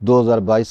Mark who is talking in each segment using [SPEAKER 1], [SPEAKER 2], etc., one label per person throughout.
[SPEAKER 1] 2022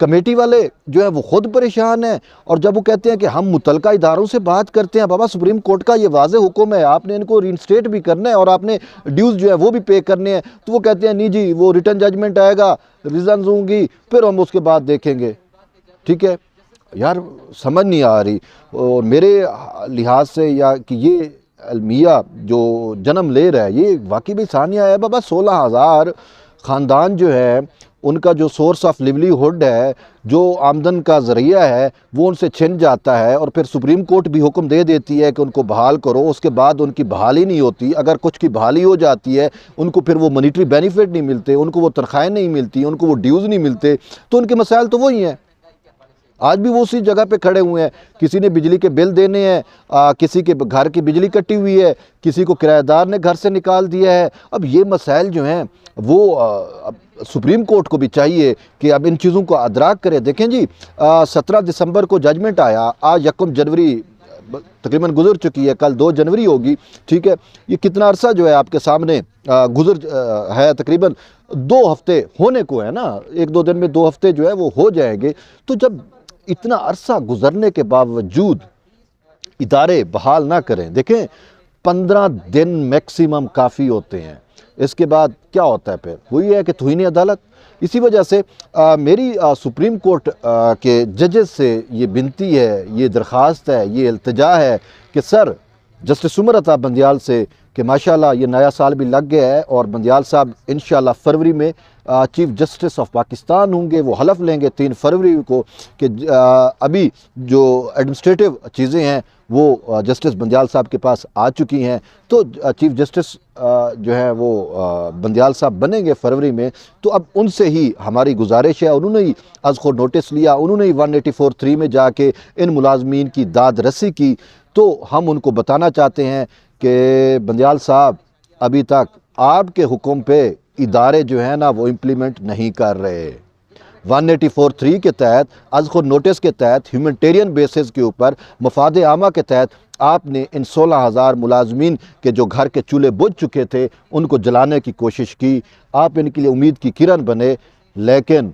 [SPEAKER 1] committee والے جو ہیں وہ خود پریشان ہیں، اور جب وہ کہتے ہیں کہ ہم متعلقہ اداروں سے بات کرتے ہیں، بابا سپریم کورٹ کا یہ واضح حکم ہے، آپ نے ان کو رینسٹیٹ بھی کرنا ہے اور آپ نے ڈیوز جو ہے وہ بھی پے کرنے ہیں، تو وہ کہتے ہیں نہیں جی وہ ریٹن ججمنٹ آئے گا، ریزنز ہوں گی، پھر ہم اس کے بعد دیکھیں گے۔ ٹھیک ہے یار، سمجھ نہیں آ رہی، اور میرے لحاظ سے یا کہ یہ المیہ جو جنم لے رہا ہے یہ واقعی بھی ثانیہ ہے۔ بابا 16,000 خاندان جو ہے ان کا جو سورس آف لیولی ہوڈ ہے، جو آمدن کا ذریعہ ہے، وہ ان سے چھن جاتا ہے، اور پھر سپریم کورٹ بھی حکم دے دیتی ہے کہ ان کو بحال کرو، اس کے بعد ان کی بحالی نہیں ہوتی۔ اگر کچھ کی بحالی ہو جاتی ہے ان کو پھر وہ منیٹری بینیفٹ نہیں ملتے، ان کو وہ تنخواہیں نہیں ملتی، ان کو وہ ڈیوز نہیں ملتے، تو ان کے مسائل تو وہی ہیں۔ آج بھی وہ اسی جگہ پہ کھڑے ہوئے ہیں، کسی نے بجلی کے بل دینے ہیں، کسی کے گھر کی بجلی کٹی ہوئی ہے، کسی کو کرایہ دار نے گھر سے نکال دیا ہے۔ اب یہ مسائل جو ہیں وہ اب سپریم کورٹ کو بھی چاہیے کہ اب ان چیزوں کو ادراک کرے۔ دیکھیں جی 17 دسمبر کو ججمنٹ آیا، آج 1 جنوری تقریباً گزر چکی ہے، کل 2 جنوری ہوگی۔ ٹھیک ہے، یہ کتنا عرصہ جو ہے آپ کے سامنے گزر ہے، تقریباً 2 ہفتے ہونے کو ہے نا، 1-2 دن میں 2 ہفتے جو ہے وہ ہو جائیں گے۔ تو جب اتنا عرصہ گزرنے کے باوجود ادارے بحال نہ کریں، دیکھیں 15 دن میکسیمم کافی ہوتے ہیں، اس کے بعد کیا ہوتا ہے پھر وہی ہے کہ توہین عدالت۔ اسی وجہ سے میری سپریم کورٹ کے ججز سے یہ بنتی ہے، یہ درخواست ہے، یہ التجا ہے کہ سر جسٹس عمر عطا بندیال سے کہ ماشاءاللہ یہ نیا سال بھی لگ گیا ہے، اور بندیال صاحب انشاءاللہ فروری میں چیف جسٹس آف پاکستان ہوں گے، وہ حلف لیں گے 3 فروری کو کہ ابھی جو ایڈمنسٹریٹو چیزیں ہیں وہ جسٹس بندیال صاحب کے پاس آ چکی ہیں، تو چیف جسٹس جو ہیں وہ بندیال صاحب بنیں گے فروری میں۔ تو اب ان سے ہی ہماری گزارش ہے، انہوں نے ہی از خود نوٹس لیا، انہوں نے ہی 184(3) میں جا کے ان ملازمین کی داد رسی کی۔ تو ہم ان کو بتانا چاہتے ہیں کہ بندیال صاحب ابھی تک آپ کے حکم پہ ادارے جو ہیں نا وہ امپلیمنٹ نہیں کر رہے۔ 184(3) کے تحت از خود نوٹس کے تحت ہیومنٹیرین بیسز کے اوپر مفاد عامہ کے تحت آپ نے ان 16,000 ملازمین کے جو گھر کے چولہے بجھ چکے تھے ان کو جلانے کی کوشش کی۔ آپ ان کے لیے امید کی کرن بنے، لیکن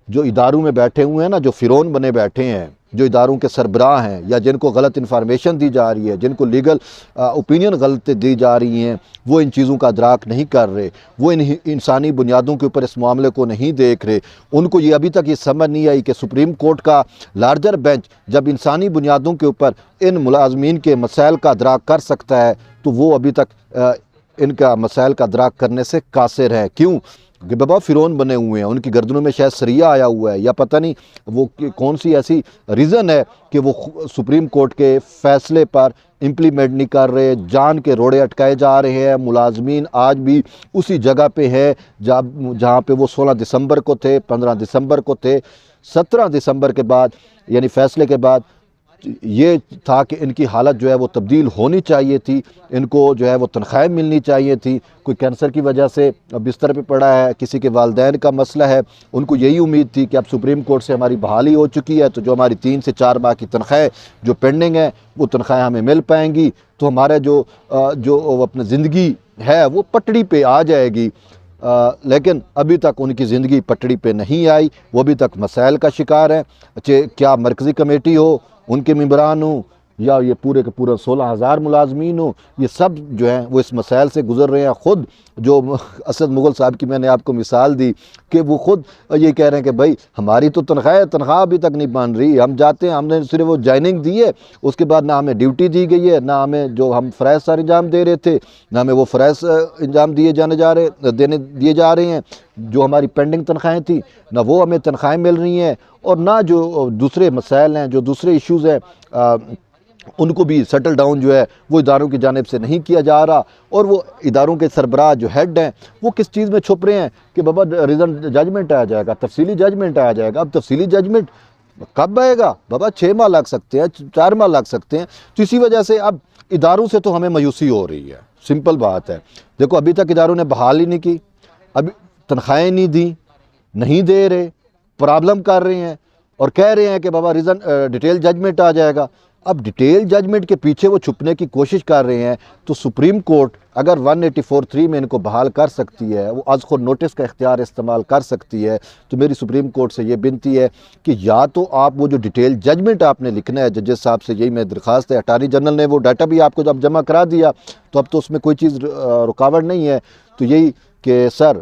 [SPEAKER 1] جو اداروں میں بیٹھے ہوئے ہیں نا، جو فرعون بنے بیٹھے ہیں، جو اداروں کے سربراہ ہیں، یا جن کو غلط انفارمیشن دی جا رہی ہے، جن کو لیگل اوپینین غلط دی جا رہی ہیں، وہ ان چیزوں کا ادراک نہیں کر رہے، وہ ان انسانی بنیادوں کے اوپر اس معاملے کو نہیں دیکھ رہے۔ ان کو یہ ابھی تک یہ سمجھ نہیں آئی کہ سپریم کورٹ کا لارجر بینچ جب انسانی بنیادوں کے اوپر ان ملازمین کے مسائل کا ادراک کر سکتا ہے تو وہ ابھی تک ان کا مسائل کا ادراک کرنے سے قاصر ہے۔ کیوں کہ بابا فرعون بنے ہوئے ہیں، ان کی گردنوں میں شاید سریہ آیا ہوا ہے، یا پتہ نہیں وہ کون سی ایسی ریزن ہے کہ وہ سپریم کورٹ کے فیصلے پر امپلیمنٹ نہیں کر رہے۔ جان کے روڑے اٹکائے جا رہے ہیں، ملازمین آج بھی اسی جگہ پہ ہے جہاں پہ وہ 16 دسمبر کو تھے، 15 دسمبر کو تھے۔ 17 دسمبر کے بعد یعنی فیصلے کے بعد یہ تھا کہ ان کی حالت جو ہے وہ تبدیل ہونی چاہیے تھی، ان کو جو ہے وہ تنخواہیں ملنی چاہیے تھی۔ کوئی کینسر کی وجہ سے بستر پہ پڑا ہے، کسی کے والدین کا مسئلہ ہے، ان کو یہی امید تھی کہ اب سپریم کورٹ سے ہماری بحالی ہو چکی ہے تو جو ہماری 3 سے 4 ماہ کی تنخواہیں جو پینڈنگ ہیں وہ تنخواہیں ہمیں مل پائیں گی، تو ہمارے جو اپنی زندگی ہے وہ پٹڑی پہ آ جائے گی۔ لیکن ابھی تک ان کی زندگی پٹڑی پہ نہیں آئی، وہ ابھی تک مسائل کا شکار ہیں، کیا مرکزی کمیٹی ہو، ان کے ممبران ہوں، یا یہ پورے کے پورے 16,000 ملازمین ہوں، یہ سب جو ہیں وہ اس مسائل سے گزر رہے ہیں۔ خود جو اسد مغل صاحب کی میں نے آپ کو مثال دی کہ وہ خود یہ کہہ رہے ہیں کہ بھائی ہماری تو تنخواہ ابھی تک نہیں بن رہی، ہم جاتے ہیں، ہم نے صرف وہ جوائننگ دی ہے، اس کے بعد نہ ہمیں ڈیوٹی دی گئی ہے، نہ ہمیں جو ہم فرائض سر انجام دے رہے تھے، نہ ہمیں وہ فرائض انجام دیے جا رہے ہیں، جو ہماری پینڈنگ تنخواہیں تھیں نہ وہ ہمیں تنخواہیں مل رہی ہیں، اور نہ جو دوسرے مسائل ہیں، جو دوسرے ایشوز ہیں ان کو بھی سیٹل ڈاؤن جو ہے وہ اداروں کی جانب سے نہیں کیا جا رہا۔ اور وہ اداروں کے سربراہ جو ہیڈ ہیں وہ کس چیز میں چھپ رہے ہیں کہ بابا ریزن ججمنٹ آ جائے گا، تفصیلی ججمنٹ آ جائے گا۔ اب تفصیلی ججمنٹ کب آئے گا بابا؟ 6 ماہ لگ سکتے ہیں، 4 ماہ لگ سکتے ہیں۔ تو اسی وجہ سے اب اداروں سے تو ہمیں مایوسی ہو رہی ہے، سمپل بات ہے۔ دیکھو ابھی تک اداروں نے بحال ہی نہیں کی، ابھی تنخواہیں نہیں دیں، نہیں دے رہے، پرابلم کر رہے ہیں، اور کہہ رہے ہیں کہ بابا ریزن ڈیٹیل ججمنٹ آ جائے گا۔ اب ڈیٹیل ججمنٹ کے پیچھے وہ چھپنے کی کوشش کر رہے ہیں، تو سپریم کورٹ اگر 184(3) میں ان کو بحال کر سکتی ہے، وہ از خود نوٹس کا اختیار استعمال کر سکتی ہے، تو میری سپریم کورٹ سے یہ بنتی ہے کہ یا تو آپ وہ جو ڈیٹیل ججمنٹ آپ نے لکھنا ہے، ججز صاحب سے یہی میں درخواست ہے، اٹارنی جنرل نے وہ ڈیٹا بھی آپ کو جب جمع کرا دیا تو اب تو اس میں کوئی چیز رکاوٹ نہیں ہے، تو یہی کہ سر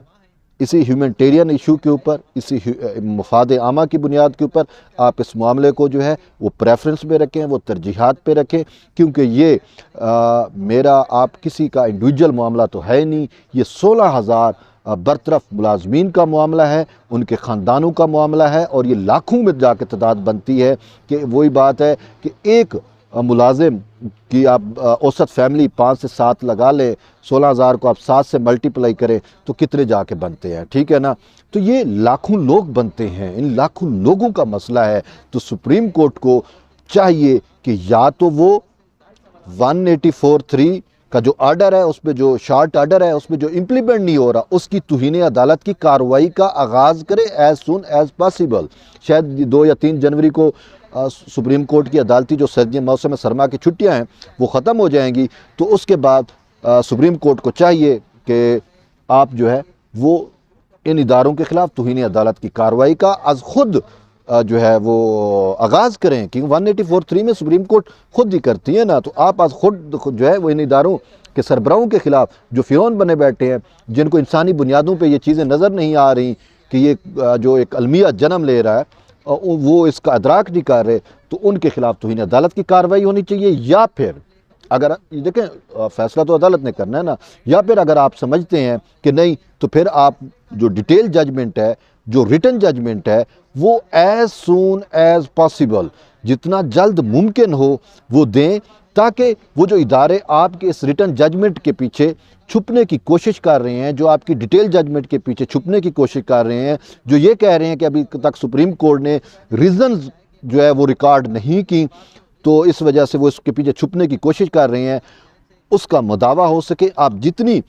[SPEAKER 1] اسی ہیومنٹیرین ایشو کے اوپر، اسی مفاد عامہ کی بنیاد کے اوپر آپ اس معاملے کو جو ہے وہ پریفرنس پہ رکھیں، وہ ترجیحات پہ رکھیں، کیونکہ یہ میرا آپ کسی کا انڈیویجول معاملہ تو ہے نہیں، یہ 16,000 برطرف ملازمین کا معاملہ ہے، ان کے خاندانوں کا معاملہ ہے، اور یہ لاکھوں میں جا کے تعداد بنتی ہے کہ وہی بات ہے کہ ایک ملازم کی آپ اوسط فیملی 5 سے 7 لگا لیں، 16,000 کو آپ 7 سے ملٹیپلائی کریں تو کتنے جا کے بنتے ہیں، ٹھیک ہے نا؟ تو یہ لاکھوں لوگ بنتے ہیں، ان لاکھوں لوگوں کا مسئلہ ہے، تو سپریم کورٹ کو چاہیے کہ یا تو وہ 184(3) کا جو آرڈر ہے، اس پہ جو شارٹ آرڈر ہے، اس پہ جو امپلیمنٹ نہیں ہو رہا، اس کی توہین عدالت کی کارروائی کا آغاز کرے ایز سون ایز پاسیبل۔ شاید 2 یا 3 جنوری کو سپریم کورٹ کی عدالتی جو سردی موسم سرما کی چھٹیاں ہیں وہ ختم ہو جائیں گی، تو اس کے بعد سپریم کورٹ کو چاہیے کہ آپ جو ہے وہ ان اداروں کے خلاف توہین عدالت کی کارروائی کا از خود جو ہے وہ آغاز کریں، کیونکہ 184(3) میں سپریم کورٹ خود ہی کرتی ہے نا، تو آپ از خود جو ہے وہ ان اداروں کے سربراہوں کے خلاف جو فرعون بنے بیٹھے ہیں، جن کو انسانی بنیادوں پہ یہ چیزیں نظر نہیں آ رہی کہ یہ جو ایک المیہ جنم لے رہا ہے وہ اس کا ادراک نہیں کر رہے، تو ان کے خلاف توہین عدالت کی کارروائی ہونی چاہیے، یا پھر اگر دیکھیں فیصلہ تو عدالت نے کرنا ہے نا، یا پھر اگر آپ سمجھتے ہیں کہ نہیں تو پھر آپ جو ڈیٹیل ججمنٹ ہے، جو ریٹن ججمنٹ ہے، وہ ایز سون ایز پاسیبل جتنا جلد ممکن ہو وہ دیں، تاکہ وہ جو ادارے آپ کے اس ریٹن ججمنٹ کے پیچھے چھپنے کی کوشش کر رہے ہیں، جو آپ کی ڈیٹیل ججمنٹ کے پیچھے چھپنے کی کوشش کر رہے ہیں، جو یہ کہہ رہے ہیں کہ ابھی تک سپریم کورٹ نے ریزنز جو ہے وہ ریکارڈ نہیں کی، تو اس وجہ سے وہ اس کے پیچھے چھپنے کی کوشش کر رہے ہیں، اس کا مداوع ہو سکے، آپ جتنی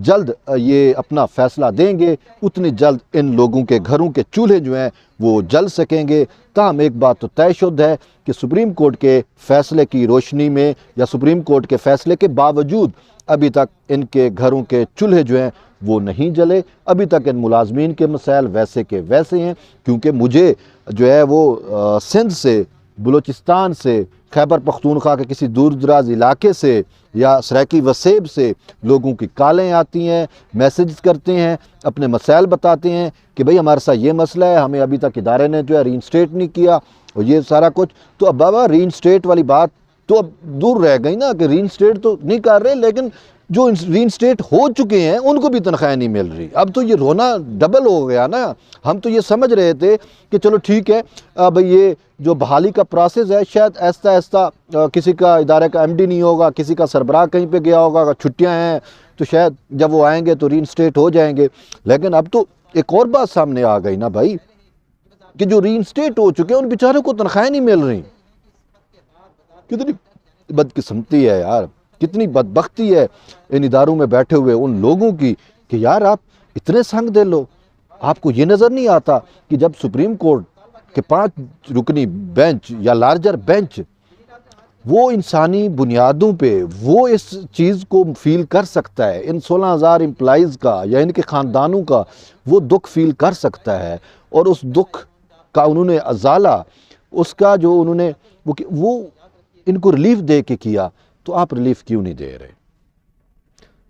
[SPEAKER 1] جلد یہ اپنا فیصلہ دیں گے اتنی جلد ان لوگوں کے گھروں کے چولہے جو ہیں وہ جل سکیں گے۔ تاہم ایک بات تو طے شد ہے کہ سپریم کورٹ کے فیصلے کی روشنی میں یا سپریم کورٹ کے فیصلے کے باوجود ابھی تک ان کے گھروں کے چولہے جو ہیں وہ نہیں جلے، ابھی تک ان ملازمین کے مسائل ویسے کے ویسے ہیں، کیونکہ مجھے جو ہے وہ سندھ سے، بلوچستان سے، خیبر پختونخوا کے کسی دور دراز علاقے سے یا سریکی وسیب سے لوگوں کی کالیں آتی ہیں، میسیجز کرتے ہیں، اپنے مسائل بتاتے ہیں کہ بھئی ہمارے ساتھ یہ مسئلہ ہے، ہمیں ابھی تک ادارے نے جو ہے ری انسٹیٹ نہیں کیا، اور یہ سارا کچھ۔ تو اب بابا ری انسٹیٹ والی بات تو اب دور رہ گئی نا، کہ ری انسٹیٹ تو نہیں کر رہے، لیکن جو ری انسٹیٹ ہو چکے ہیں ان کو بھی تنخواہ نہیں مل رہی۔ اب تو یہ رونا ڈبل ہو گیا نا۔ ہم تو یہ سمجھ رہے تھے کہ چلو ٹھیک ہے بھئی یہ جو بحالی کا پروسیس ہے، شاید ایسا ایسا کسی کا ادارے کا ایم ڈی نہیں ہوگا، کسی کا سربراہ کہیں پہ گیا ہوگا، اگر چھٹیاں ہیں تو شاید جب وہ آئیں گے تو ری انسٹیٹ ہو جائیں گے، لیکن اب تو ایک اور بات سامنے آ گئی نا بھائی، کہ جو ری انسٹیٹ ہو چکے ہیں ان بیچاروں کو تنخواہیں نہیں مل رہی۔ کتنی بدقسمتی ہے یار، کتنی بدبختی ہے ان اداروں میں بیٹھے ہوئے ان لوگوں کی، کہ یار آپ اتنے سنگ دل ہو، آپ کو یہ نظر نہیں آتا کہ جب سپریم کورٹ کے 5 رکنی بینچ یا لارجر بینچ وہ انسانی بنیادوں پہ وہ اس چیز کو فیل کر سکتا ہے، ان 16,000 امپلائیز کا یا ان کے خاندانوں کا وہ دکھ فیل کر سکتا ہے، اور اس دکھ کا انہوں نے ازالہ، اس کا جو انہوں نے وہ ان کو ریلیف دے کے کیا، تو آپ ریلیف کیوں نہیں دے رہے؟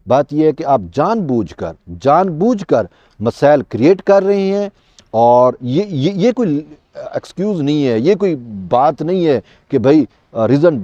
[SPEAKER 1] بات یہ ہے کہ آپ جان بوجھ کر مسائل کریٹ کر رہے ہیں، اور یہ کوئی ایکسکیوز نہیں ہے، یہ کوئی بات نہیں ہے کہ بھائی ریزن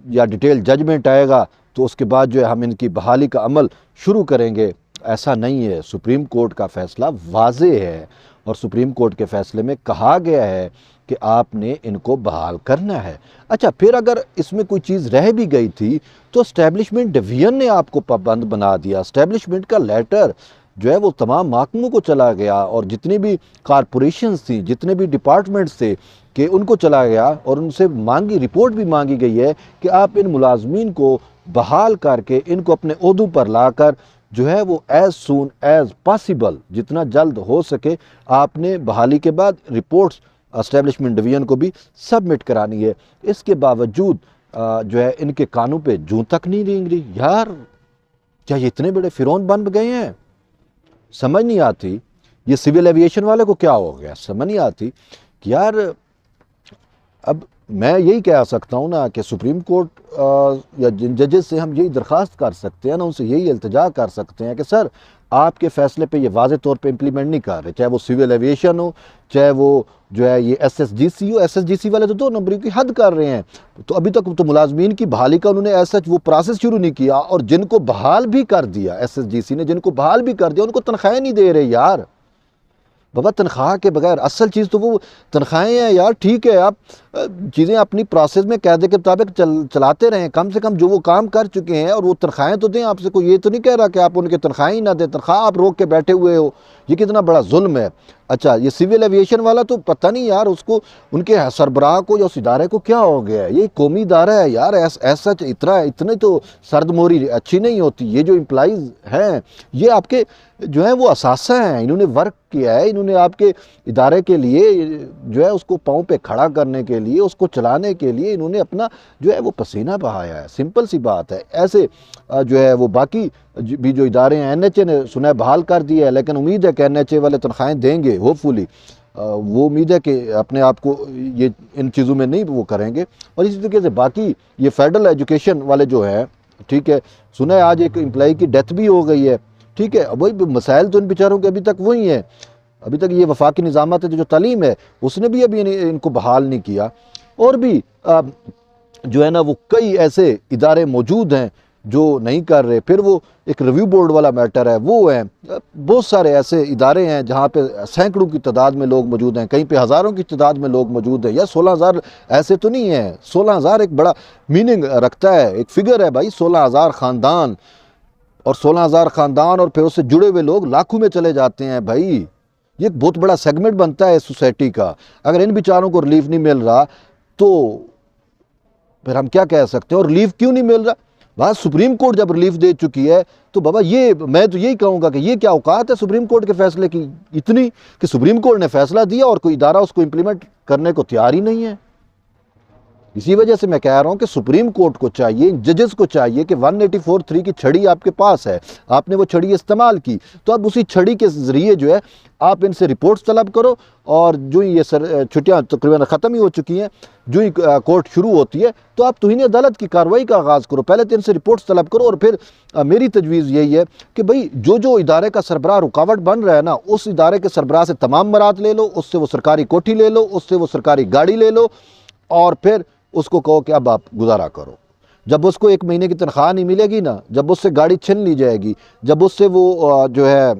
[SPEAKER 1] یا ڈیٹیل ججمنٹ آئے گا تو اس کے بعد جو ہے ہم ان کی بحالی کا عمل شروع کریں گے، ایسا نہیں ہے۔ سپریم کورٹ کا فیصلہ واضح ہے، اور سپریم کورٹ کے فیصلے میں کہا گیا ہے کہ آپ نے ان کو بحال کرنا ہے۔ اچھا، پھر اگر اس میں کوئی چیز رہ بھی گئی تھی تو اسٹیبلشمنٹ ڈویژن نے آپ کو پابند بنا دیا، اسٹیبلشمنٹ کا لیٹر جو ہے وہ تمام محکموں کو چلا گیا، اور جتنی بھی کارپوریشنز تھیں، جتنے بھی ڈپارٹمنٹس تھے، کہ ان کو چلا گیا، اور ان سے رپورٹ بھی مانگی گئی ہے کہ آپ ان ملازمین کو بحال کر کے ان کو اپنے عہدوں پر لا کر جو ہے وہ ایز سون ایز پاسیبل جتنا جلد ہو سکے آپ نے بحالی کے بعد رپورٹس اسٹیبلشمنٹ ڈویژن کو بھی سبمٹ کرانی ہے۔ اس کے باوجود جو ہے ان کے کانوں پہ جوں تک نہیں رینگ رہی۔ یار کیا یہ اتنے بڑے فرعون بن گئے ہیں؟ سمجھ نہیں آتی یہ سول ایویشن والے کو کیا ہو گیا، سمجھ نہیں آتی کہ یار اب میں یہی کہہ سکتا ہوں نا کہ سپریم کورٹ یا جن ججز سے ہم یہی درخواست کر سکتے ہیں نا، ان سے یہی التجا کر سکتے ہیں کہ سر آپ کے فیصلے پہ یہ واضح طور پہ امپلیمنٹ نہیں کر رہے، چاہے وہ سول ایویشن ہو، چاہے وہ جو ہے یہ ایس ایس جی سی ہو۔ ایس ایس جی سی والے تو 2 نمبری کی حد کر رہے ہیں، تو ابھی تک تو ملازمین کی بحالی کا انہوں نے ایسا وہ پروسیس شروع نہیں کیا، اور جن کو بحال بھی کر دیا ایس ایس جی سی نے، جن کو بحال بھی کر دیا ان کو تنخواہیں نہیں دے رہے یار۔ بابا تنخواہ کے بغیر اصل چیز تو وہ تنخواہیں ہیں یار۔ ٹھیک ہے آپ چیزیں اپنی پروسیس میں قاعدے کے مطابق چلاتے رہیں، کم سے کم جو وہ کام کر چکے ہیں اور وہ تنخواہیں تو دیں۔ آپ سے کوئی یہ تو نہیں کہہ رہا کہ آپ ان کے تنخواہیں ہی نہ دیں، تنخواہ آپ روک کے بیٹھے ہوئے ہو، یہ کتنا بڑا ظلم ہے۔ اچھا یہ سول ایویشن والا تو پتہ نہیں یار اس کو، ان کے سربراہ کو یا اس ادارے کو کیا ہو گیا ہے، یہ قومی ادارہ ہے یار، ایسا اتنے تو سرد موری اچھی نہیں ہوتی۔ یہ جو امپلائیز ہیں یہ آپ کے جو ہیں وہ اثاثہ ہیں، انہوں نے ورک کیا ہے، انہوں نے آپ کے ادارے کے لیے جو ہے اس کو پاؤں پہ کھڑا کرنے کے لیے، اس کو چلانے کے لیے انہوں نے اپنا جو ہے وہ پسینہ بہایا ہے، سمپل سی بات ہے۔ ایسے جو ہے وہ باقی بھی جو ادارے ہیں، این ایچ اے نے سنا ہے بحال کر دیا ہے، لیکن امید ہے کہ این ایچ اے والے تنخواہیں دیں گے ہوپ فلی، وہ امید ہے کہ اپنے آپ کو یہ ان چیزوں میں نہیں وہ کریں گے۔ اور اسی طریقے سے باقی یہ فیڈرل ایجوکیشن والے جو ہیں، ٹھیک ہے، سنا ہے آج ایک امپلائی کی ڈیتھ بھی ہو گئی ہے، ٹھیک ہے، وہی مسائل تو ان بیچاروں کے ابھی تک وہی ہیں۔ ابھی تک یہ وفاقی نظامت جو تعلیم ہے اس نے بھی ابھی ان کو بحال نہیں کیا، اور بھی جو ہے نا وہ کئی ایسے ادارے موجود ہیں جو نہیں کر رہے۔ پھر وہ ایک ریویو بورڈ والا میٹر ہے، وہ ہیں بہت سارے ایسے ادارے ہیں جہاں پہ سینکڑوں کی تعداد میں لوگ موجود ہیں، کہیں پہ ہزاروں کی تعداد میں لوگ موجود ہیں۔ یا 16,000 ایسے تو نہیں ہیں، 16,000 ایک بڑا میننگ رکھتا ہے، ایک فگر ہے بھائی، 16,000 خاندان، اور 16,000 خاندان اور پھر اس سے جڑے ہوئے لوگ لاکھوں میں چلے جاتے ہیں بھائی، یہ ایک بہت بڑا سیگمنٹ بنتا ہے سوسائٹی کا۔ اگر ان بیچاروں کو ریلیف نہیں مل رہا تو پھر ہم کیا کہہ سکتے ہیں؟ اور ریلیف کیوں نہیں مل رہا؟ بات سپریم کورٹ جب ریلیف دے چکی ہے تو بابا یہ میں تو یہی کہوں گا کہ یہ کیا اوقات ہے سپریم کورٹ کے فیصلے کی اتنی، کہ سپریم کورٹ نے فیصلہ دیا اور کوئی ادارہ اس کو امپلیمنٹ کرنے کو تیار ہی نہیں ہے۔ اسی وجہ سے میں کہہ رہا ہوں کہ سپریم کورٹ کو چاہیے، ججز کو چاہیے کہ 184(3) کی چھڑی آپ کے پاس ہے، آپ نے وہ چھڑی استعمال کی، تو اب اسی چھڑی کے ذریعے جو ہے آپ ان سے رپورٹس طلب کرو، اور جو ہی یہ چھٹیاں تقریباً ختم ہی ہو چکی ہیں، جو ہی کورٹ شروع ہوتی ہے تو آپ توہین عدالت کی کارروائی کا آغاز کرو، پہلے تو ان سے رپورٹس طلب کرو، اور پھر میری تجویز یہی ہے کہ بھئی جو ادارے کا سربراہ رکاوٹ بن رہا ہے نا، اس ادارے کے سربراہ سے تمام برات لے لو، اس سے وہ سرکاری کوٹھی لے لو، اس سے وہ سرکاری گاڑی لے لو، اور پھر اس کو کہو کہ اب آپ گزارا کرو۔ جب اس کو 1 مہینے کی تنخواہ نہیں ملے گی نا، جب اس سے گاڑی چھن لی جائے گی، جب اس سے وہ جو ہے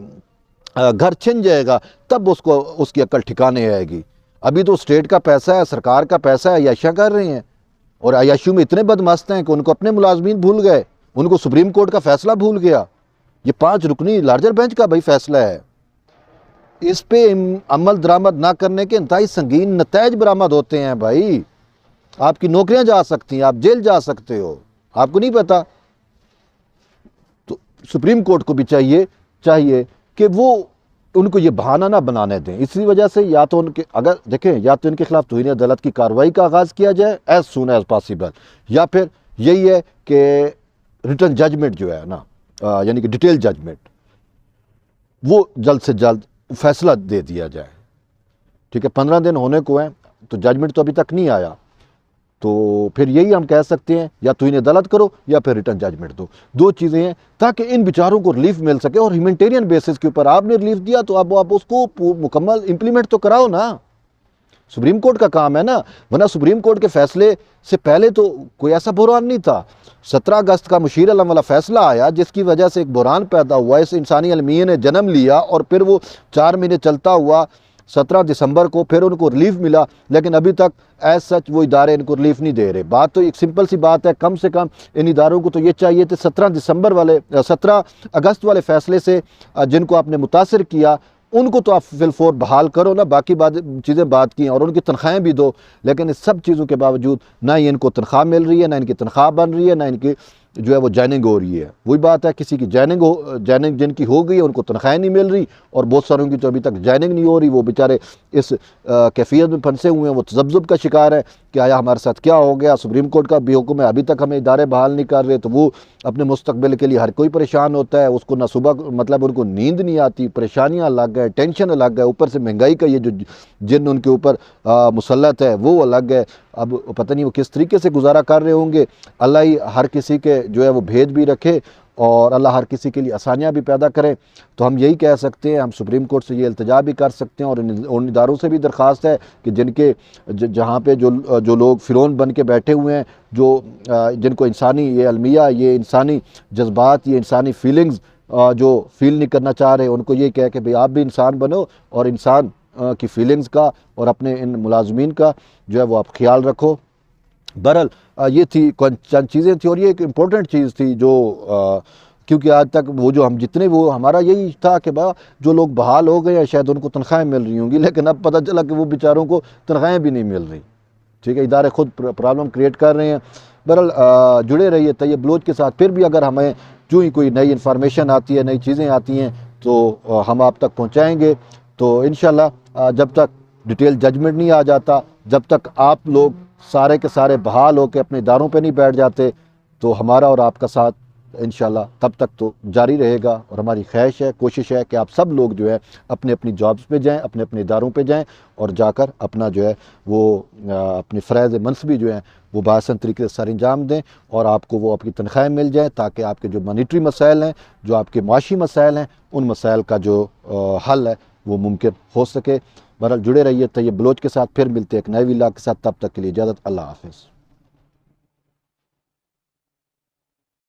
[SPEAKER 1] گھر چھن جائے گا، تب اس کی عقل ٹھکانے آئے گی۔ ابھی تو اسٹیٹ کا پیسہ ہے، سرکار کا پیسہ ہے، عیاشیاں کر رہے ہیں، اور عیاشیوں میں اتنے بدمست ہیں کہ ان کو اپنے ملازمین بھول گئے، ان کو سپریم کورٹ کا فیصلہ بھول گیا۔ یہ 5 رکنی لارجر بینچ کا بھائی فیصلہ ہے، اس پہ عمل درآمد نہ کرنے کے انتہائی سنگین نتائج برآمد ہوتے ہیں بھائی۔ آپ کی نوکریاں جا سکتی ہیں، آپ جیل جا سکتے ہو، آپ کو نہیں پتا۔ تو سپریم کورٹ کو بھی چاہیے کہ وہ ان کو یہ بہانہ نہ بنانے دیں۔ اسی وجہ سے یا تو ان کے اگر دیکھیں یا تو ان کے خلاف توہین عدالت کی کارروائی کا آغاز کیا جائے ایز سون ایز پاسبل، یا پھر یہی ہے کہ ریٹن ججمنٹ جو ہے نا، یعنی کہ ڈیٹیل ججمنٹ، وہ جلد سے جلد فیصلہ دے دیا جائے۔ ٹھیک ہے، 15 دن ہونے کو ہیں تو ججمنٹ تو ابھی تک نہیں آیا، تو پھر یہی ہم کہہ سکتے ہیں یا توہین عدالت کرو یا پھر ریٹن ججمنٹ دو، 2 چیزیں ہیں تاکہ ان بیچاروں کو ریلیف مل سکے۔ اور ہیومینٹیرین بیسس کے اوپر آپ نے ریلیف دیا تو اب آپ اس کو مکمل امپلیمنٹ تو کراؤ نا، سپریم کورٹ کا کام ہے نا، ورنہ سپریم کورٹ کے فیصلے سے پہلے تو کوئی ایسا بحران نہیں تھا۔ 17 اگست کا مشیر علم والا فیصلہ آیا جس کی وجہ سے ایک بحران پیدا ہوا، اس انسانی المیہ نے جنم لیا، اور پھر وہ 4 مہینے چلتا ہوا، 17 دسمبر کو پھر ان کو ریلیف ملا، لیکن ابھی تک ایز سچ وہ ادارے ان کو ریلیف نہیں دے رہے۔ بات تو ایک سمپل سی بات ہے، کم سے کم ان اداروں کو تو یہ چاہیے تھے 17 اگست والے فیصلے سے جن کو آپ نے متاثر کیا ان کو تو آپ فی الفور بحال کرو نا، باقی چیزیں بات کی ہیں، اور ان کی تنخواہیں بھی دو، لیکن اس سب چیزوں کے باوجود نہ ہی ان کو تنخواہ مل رہی ہے، نہ ان کی تنخواہ بن رہی ہے، نہ ان کی جو ہے وہ جوائننگ ہو رہی ہے. وہی بات ہے, کسی کی جوائننگ جن کی ہو گئی ہے ان کو تنخواہیں نہیں مل رہی, اور بہت ساروں کی تو ابھی تک جوائننگ نہیں ہو رہی. وہ بیچارے اس کیفیت میں پھنسے ہوئے ہیں, وہ تذبذب کا شکار ہے کہ آیا ہمارے ساتھ کیا ہو گیا. سپریم کورٹ کا بھی حکم ہے, ابھی تک ہمیں ادارے بحال نہیں کر رہے. تو وہ اپنے مستقبل کے لیے ہر کوئی پریشان ہوتا ہے. اس کو نہ صبح مطلب ان کو نیند نہیں آتی, پریشانیاں الگ ہے, ٹینشن الگ ہے, اوپر سے مہنگائی کا یہ جو جن ان کے اوپر مسلط ہے وہ الگ ہے. اب پتہ نہیں وہ کس طریقے سے گزارا کر رہے ہوں گے. اللہ ہی ہر کسی کے جو ہے وہ بھید بھی رکھے, اور اللہ ہر کسی کے لیے آسانیاں بھی پیدا کرے. تو ہم یہی کہہ سکتے ہیں, ہم سپریم کورٹ سے یہ التجا بھی کر سکتے ہیں, اور ان اداروں سے بھی درخواست ہے کہ جہاں پہ جو لوگ فرعون بن کے بیٹھے ہوئے ہیں, جن کو انسانی یہ المیہ, یہ انسانی جذبات, یہ انسانی فیلنگز جو فیل نہیں کرنا چاہ رہے, ان کو یہ کہہ کہ بھئی آپ بھی انسان بنو, اور انسان کی فیلنگز کا اور اپنے ان ملازمین کا جو ہے وہ آپ خیال رکھو. بہرحال یہ تھی چند چیزیں تھیں, اور یہ ایک امپورٹنٹ چیز تھی جو کیونکہ آج تک وہ جو ہم جتنے وہ ہمارا یہی تھا کہ جو لوگ بحال ہو گئے ہیں شاید ان کو تنخواہیں مل رہی ہوں گی, لیکن اب پتہ چلا کہ وہ بیچاروں کو تنخواہیں بھی نہیں مل رہی. ٹھیک ہے, ادارے خود پرابلم کریٹ کر رہے ہیں. بہرحال جڑے رہیے طیب بلوچ کے ساتھ. پھر بھی اگر ہمیں جو ہی کوئی نئی انفارمیشن آتی ہے, نئی چیزیں آتی ہیں, تو ہم آپ تک پہنچائیں گے. تو انشاءاللہ جب تک ڈیٹیل ججمنٹ نہیں آ جاتا, جب تک آپ لوگ سارے کے سارے بحال ہو کے اپنے اداروں پہ نہیں بیٹھ جاتے, تو ہمارا اور آپ کا ساتھ انشاءاللہ تب تک تو جاری رہے گا. اور ہماری خواہش ہے, کوشش ہے کہ آپ سب لوگ جو ہے اپنے اپنی جابز پہ جائیں, اپنے اپنے اداروں پہ جائیں, اور جا کر اپنا جو ہے وہ اپنی فرائض منصبی جو ہیں وہ بآسان طریقے سے سر انجام دیں, اور آپ کو وہ آپ کی تنخواہیں مل جائیں, تاکہ آپ کے جو مانیٹری مسائل ہیں, جو آپ کے معاشی مسائل ہیں, ان مسائل کا جو حل ہے وہ ممکن ہو سکے. بہرحال جڑے رہیے طیب بلوچ کے ساتھ. پھر ملتے ہیں ایک نئے ویلاگ کے ساتھ. تب تک کے لیے اجازت. اللہ حافظ.